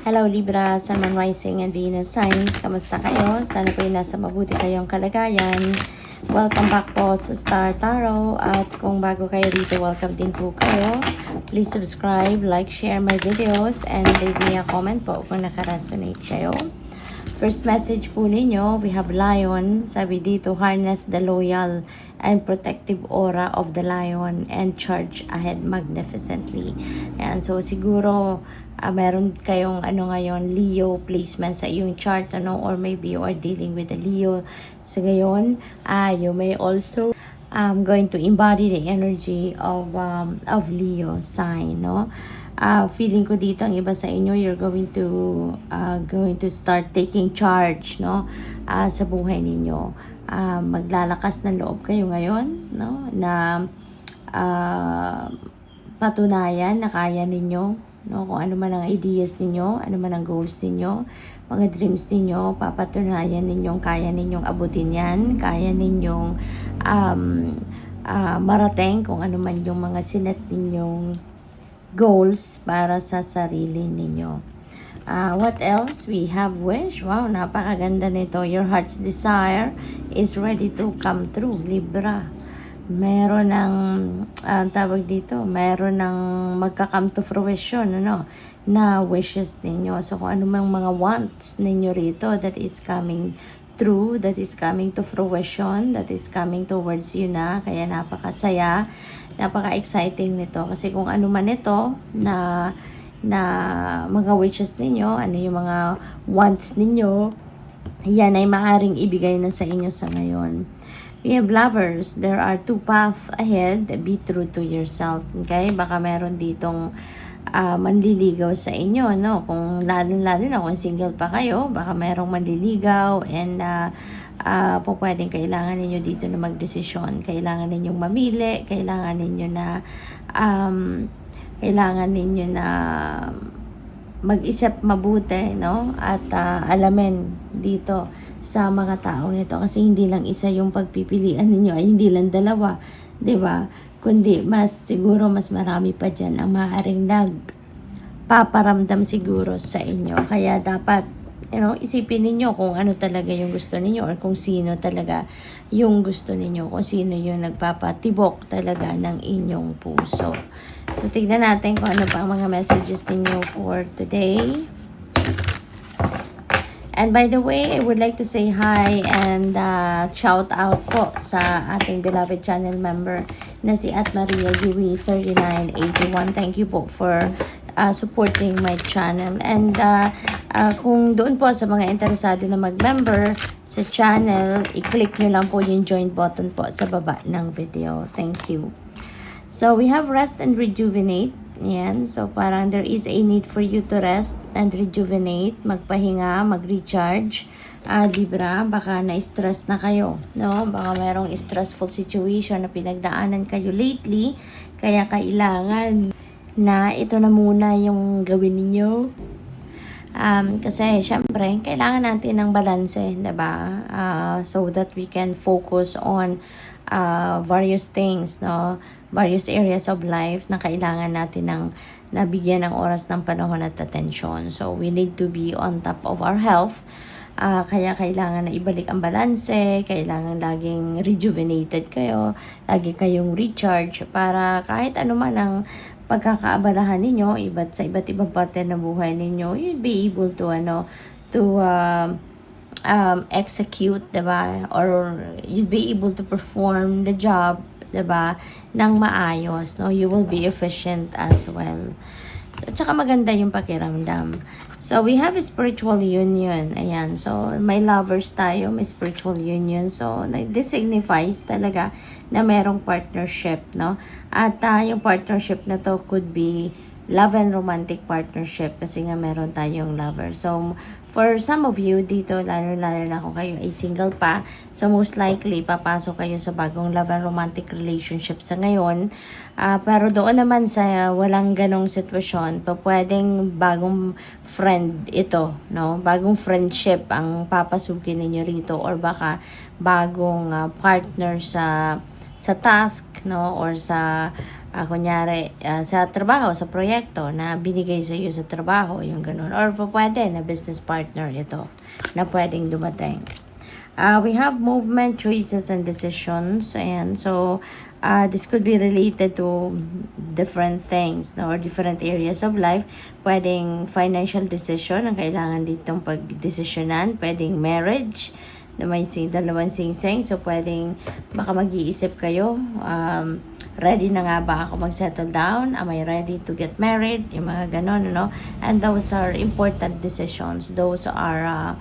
Hello Libra, Sun, Moon, Rising, and Venus signs. Kamusta kayo? Sana po nasa mabuti kayong kalagayan. Welcome back po sa Star Tarot. At kung bago kayo dito, welcome din po kayo. Please subscribe, like, share my videos, and leave me a comment po kung nakaresonate kayo. First message po ninyo, we have Lion. Sabi dito, harness the loyal and protective aura of the lion and charge ahead magnificently. And so siguro meron kayong ngayon Leo placement sa iyong chart or maybe you are dealing with a Leo sa ngayon. You may also going to embody the energy of Leo sign, no? Feeling ko dito ang iba sa inyo, you're going to start taking charge, no? Sa buhay ninyo. Maglalakas ng loob kayo ngayon, no? Na patunayan na kaya ninyo, no? Kung ano man ang ideas ninyo, ano man ang goals ninyo, mga dreams ninyo, papatunayan ninyong kaya ninyong abutin yan, kaya ninyong marating kung ano man yung mga sinet ninyong goals para sa sarili ninyo. What else? We have wish. Wow, napakaganda nito. Your heart's desire is ready to come true, Libra. Meron ng tawag dito, meron ng magka-come to fruition, na wishes ninyo. So kung ano mang mga wants ninyo rito that is coming true, that is coming to fruition, that is coming towards you na, kaya napakasaya, napaka-exciting nito. Kasi kung ano man ito na mga wishes ninyo, ano yung mga wants ninyo, yan ay maaring ibigay na sa inyo sa ngayon. We have lovers. There are two paths ahead. Be true to yourself. Okay? Baka meron ditong manliligaw sa inyo, no? Kung lalo na kung single pa kayo, baka merong manliligaw and po pwedeng kailangan ninyo dito na magdesisyon. Kailangan ninyong mamili, kailangan ninyo na mag-isip mabuti, no? At alamin dito sa mga taong ito, kasi hindi lang isa yung pagpipilian ninyo, ay hindi lang dalawa, 'di ba? Kundi siguro mas marami pa diyan ang maaaring paparamdam siguro sa inyo. Kaya dapat isipin ninyo kung ano talaga yung gusto ninyo or kung sino talaga yung gusto ninyo, kung sino yung nagpapatibok talaga ng inyong puso. So, tignan natin kung ano pa ang mga messages ninyo for today. And by the way, I would like to say hi and shout out po sa ating beloved channel member na si Maria Yui 3981. Thank you po for supporting my channel. And kung doon po sa mga interesado na mag-member sa channel, i-click nyo lang po yung join button po sa baba ng video. Thank you. So, we have rest and rejuvenate. Yan. So, parang there is a need for you to rest and rejuvenate. Magpahinga, mag-recharge. Libra, baka na-stress na kayo, no? Baka mayroong stressful situation na pinagdaanan kayo lately. Kaya kailangan na ito na muna yung gawin ninyo. Kasi, syempre, kailangan natin ng balanse, diba? So that we can focus on various things, no? Various areas of life na kailangan natin ng nabigyan ng oras, ng panahon at attention. So, we need to be on top of our health. Kaya kailangan na ibalik ang balanse, kailangan laging rejuvenated kayo, lagi kayong recharge para kahit ano man ang pagkakaabalahan ninyo, sa iba't ibang parte ng buhay ninyo, you'll be able to execute, diba? Or you'll be able to perform the job, diba, ng maayos, no? You will be efficient as well. So, at saka maganda yung pakiramdam. So, we have a spiritual union. Ayan. So, may lovers tayo, may spiritual union. So, this signifies talaga na merong partnership, no? At yung partnership na to could be love and romantic partnership kasi nga meron tayong lover. So, for some of you dito, lalo na kung kayo ay single pa, so most likely, papasok kayo sa bagong love and romantic relationship sa ngayon. Pero doon naman sa walang ganong sitwasyon, pwedeng bagong friend ito, no? Bagong friendship ang papasukin ninyo rito or baka bagong partner sa task, no? Or sa kunyari, sa trabaho, sa proyekto na binigay sa iyo sa trabaho, yung ganun. Or pwede na business partner ito na pwedeng dumating. We have movement, choices, and decisions. And so, this could be related to different things, no, or different areas of life. Pwedeng financial decision ang kailangan ditong pagdesisyonan. Pwedeng marriage, na may dalawang sing-sing. So, pwedeng baka mag-iisip kayo, ready na nga ba ako mag-settle down? Am I ready to get married? Yung mga ganon, no? And those are important decisions. Those are,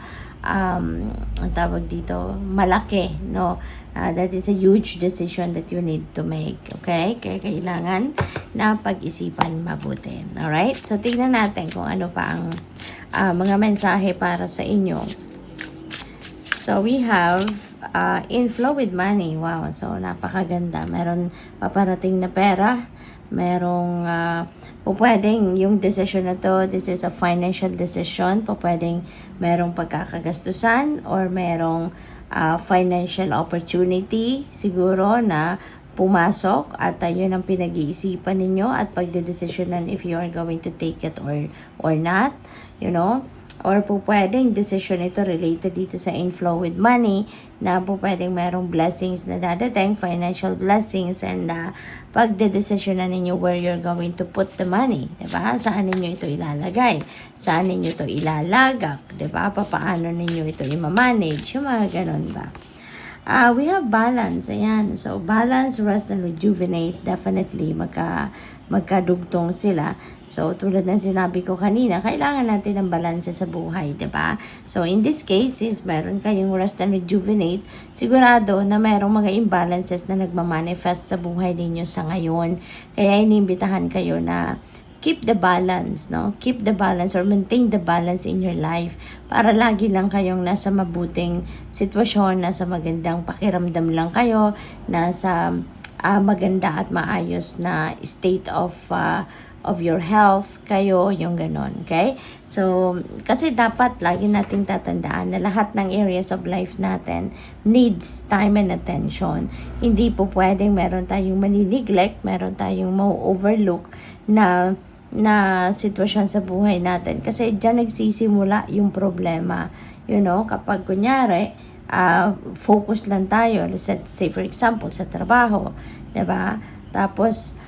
ang tawag dito, malaki, no? That is a huge decision that you need to make, okay? Kaya kailangan na pag-isipan mabuti. Alright? So, tingnan natin kung ano pa ang mga mensahe para sa inyo. So, we have inflow with money. Wow. So, napakaganda. Meron paparating na pera. Merong pwedeng yung decision na to, this is a financial decision. Pwedeng merong pagkakagastusan or merong financial opportunity siguro na pumasok at yun ang pinag-iisipan ninyo at pagdedesisyonan if you are going to take it or not, you know. Or pwedeng decision ito related dito sa inflow with money na pwedeng merong blessings na dadating, financial blessings, and pagdedesisyon na ninyo where you're going to put the money, diba? Saan ninyo ito ilalagay? Saan ninyo ito ilalagak? Diba? Paano ninyo ito i-manage? Yung mga ganun ba? We have balance. Ayan. So, balance, rest, and rejuvenate. Definitely, magkadugtong sila. So, tulad ng sinabi ko kanina, kailangan natin ng balanse sa buhay, diba? So, in this case, since meron kayong rest and rejuvenate, sigurado na merong mga imbalances na nagmamanifest sa buhay ninyo sa ngayon. Kaya inimbitahan kayo na keep the balance, no? Keep the balance or maintain the balance in your life para lagi lang kayong nasa mabuting sitwasyon, nasa magandang pakiramdam lang kayo, nasa maganda at maayos na state of your health kayo, yung ganon, okay? So, kasi dapat lagi nating tatandaan na lahat ng areas of life natin needs time and attention. Hindi po pwedeng meron tayong mani-neglect, meron tayong ma-overlook na sitwasyon sa buhay natin. Kasi dyan nagsisimula yung problema. You know, kapag kunyari, focus lang tayo, let's say for example, sa trabaho, diba? Tapos,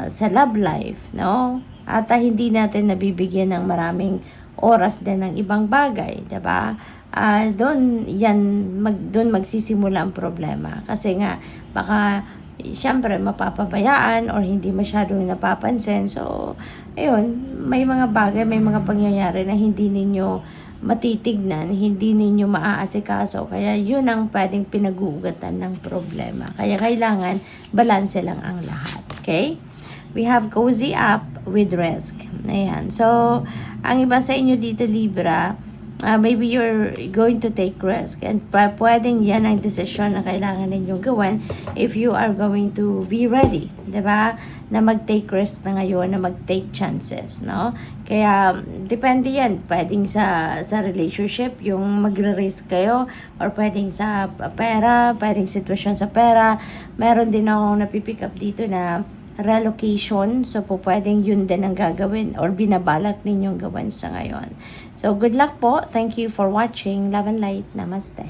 sa love life, no? At hindi natin nabibigyan ng maraming oras din ng ibang bagay, diba? Doon magsisimula ang problema. Kasi nga, baka siyempre mapapabayaan or hindi masyadong napapansin. So, ayun, may mga bagay, may mga pangyayari na hindi ninyo matitignan, hindi ninyo maaasikaso. Kaya yun ang pwedeng pinag-uugatan ng problema. Kaya kailangan balanse lang ang lahat. Okay? We have cozy up with risk. Ayan. So, ang iba sa inyo dito, Libra, maybe you're going to take risk and pwedeng yan ang desisyon na kailangan ninyong gawin if you are going to be ready, diba? Na mag-take risk na ngayon, na mag-take chances, no? Kaya, depende yan. Pwedeng sa relationship, yung magre-risk kayo, or pwedeng sa pera, pwedeng sitwasyon sa pera. Meron din akong napipick up dito na relocation. So, pwedeng yun din ang gagawin or binabalak ninyong gawin sa ngayon. So, good luck po. Thank you for watching. Love and light. Namaste.